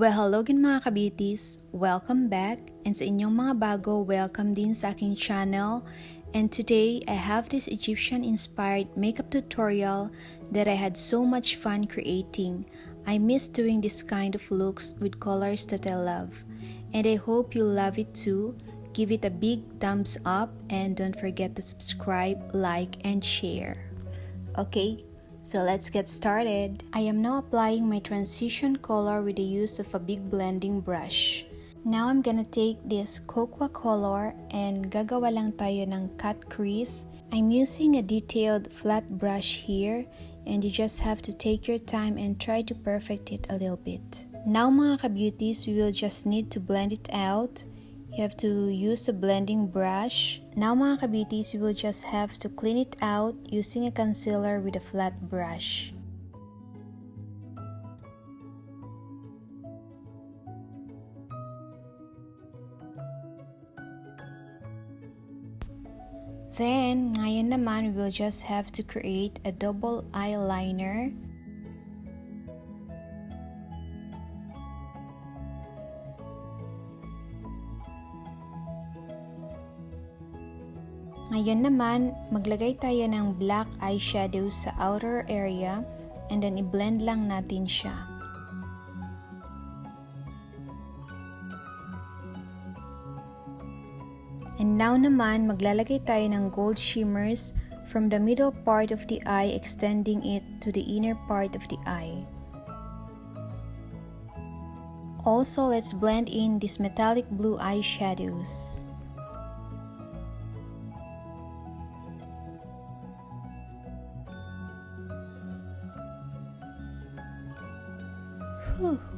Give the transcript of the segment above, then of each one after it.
Well, hello again mga ka-beauties! Welcome back! And sa inyong mga bago, welcome din sa aking channel. And today, I have this Egyptian-inspired makeup tutorial that I had so much fun creating. I miss doing this kind of looks with colors that I love. And I hope you love it too. Give it a big thumbs up and don't forget to subscribe, like, and share. Okay, so let's get started. I am now applying my transition color with the use of a big blending brush. Now I'm gonna take this cocoa color and gagawa lang tayo ng cut crease. I'm using a detailed flat brush here and you just have to take your time and try to perfect it a little bit. Now mga ka-beauties, we will just need to blend it out. You have to use a blending brush. Now mga ka-beauties, you will just have to clean it out using a concealer with a flat brush. Then, ngayon naman, we will just have to create a double eyeliner. Ngayon naman, maglagay tayo ng black eyeshadow sa outer area and then i-blend lang natin siya. And now naman, maglalagay tayo ng gold shimmers from the middle part of the eye extending it to the inner part of the eye. Also, let's blend in these metallic blue eyeshadows.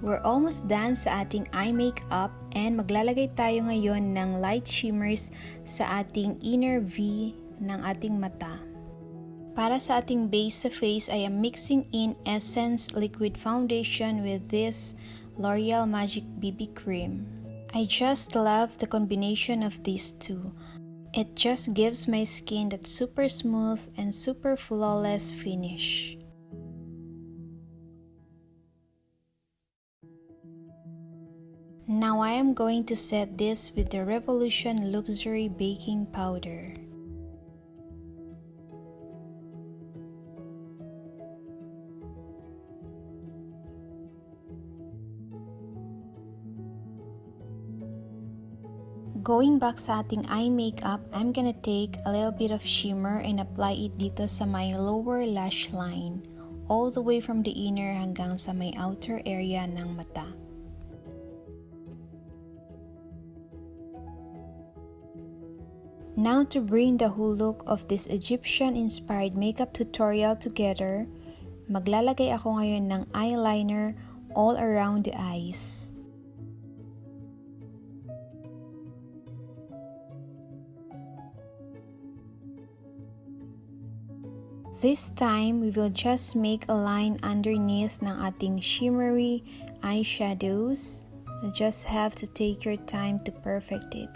We're almost done sa ating eye makeup and maglalagay tayo ngayon ng light shimmers sa ating inner V ng ating mata. Para sa ating base sa face, I am mixing in Essence Liquid Foundation with this L'Oreal Magic BB Cream. I just love the combination of these two. It just gives my skin that super smooth and super flawless finish. Now I am going to set this with the Revolution Luxury Baking Powder. Going back sa ating eye makeup, I'm gonna take a little bit of shimmer and apply it dito sa my lower lash line, all the way from the inner hanggang sa my outer area ng mata. Now to bring the whole look of this Egyptian-inspired makeup tutorial together, maglalagay ako ngayon ng eyeliner all around the eyes. This time, we will just make a line underneath ng ating shimmery eyeshadows. You just have to take your time to perfect it.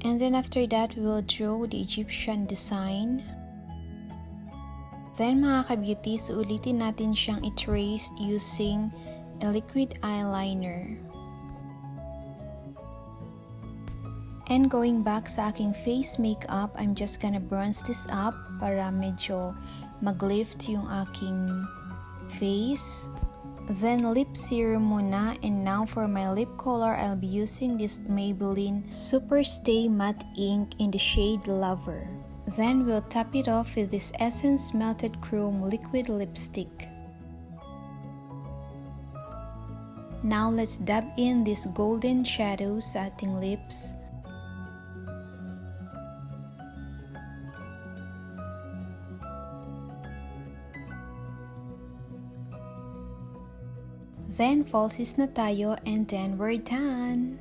And then after that, we will draw the Egyptian design. Then mga ka-beauties, ulitin natin siyang i-trace using a liquid eyeliner. And going back sa aking face makeup, I'm just gonna bronze this up para medyo mag-lift yung aking face. Then lip serum muna, and now for my lip color, I'll be using this Maybelline Super Stay Matte Ink in the shade Lover. Then we'll top it off with this Essence Melted Chrome Liquid Lipstick. Now let's dab in this golden shadow sa ating lips. Then falsies na tayo and then we're done!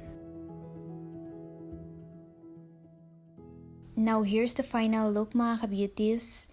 Now here's the final look mga ka-beauties.